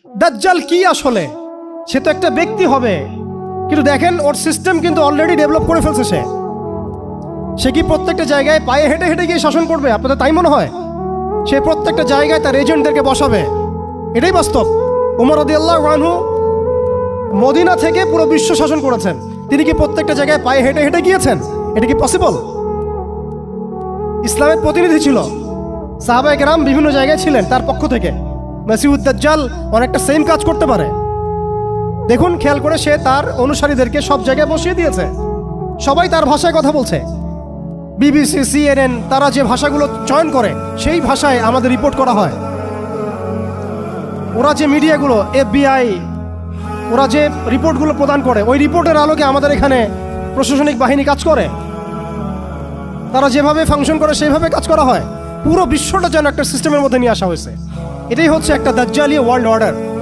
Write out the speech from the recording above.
দাজ্জাল কি আসলে? সে তো একটা ব্যক্তি হবে, কিন্তু দেখেন ওর সিস্টেম কিন্তু অলরেডি ডেভেলপ করে ফেলছে। সে কি প্রত্যেকটা জায়গায় পায়ে হেঁটে হেঁটে গিয়ে শাসন করবে? আপনাদের তাই মনে হয়? সে প্রত্যেকটা জায়গায় তার এজেন্টদেরকে বসাবে, এটাই বাস্তব। ওমর রাদিয়াল্লাহু আনহু মদিনা থেকে পুরো বিশ্ব শাসন করেছেন। তিনি কি প্রত্যেকটা জায়গায় পায়ে হেঁটে হেঁটে গিয়েছেন? এটা কি পসিবল? ইসলামের প্রতিনিধি ছিল, সাহাবায়ে কেরাম বিভিন্ন জায়গায় ছিলেন তার পক্ষ থেকে। মাসিহুদ দাজ্জাল অনেকটা সেম কাজ করতে পারে। দেখুন, খেয়াল করে সে তার অনুসারীদেরকে সব জায়গায় বসিয়ে দিয়েছে, সবাই তার ভাষায় কথা বলছে। বিবিসি, CNN তারা যে ভাষাগুলো চয়ন করে সেই ভাষায় আমাদের রিপোর্ট করা হয়। ওরা যে মিডিয়াগুলো, FBI, ওরা যে রিপোর্টগুলো প্রদান করে, ওই রিপোর্টের আলোকে আমাদের এখানে প্রশাসনিক বাহিনী কাজ করে। তারা যেভাবে ফাংশন করে সেইভাবে কাজ করা হয়। পুরো বিশ্বটা যেন একটা সিস্টেমের মধ্যে নিয়ে আসা হয়েছে। এটাই হচ্ছে একটা দাজ্জালীয় ওয়ার্ল্ড অর্ডার।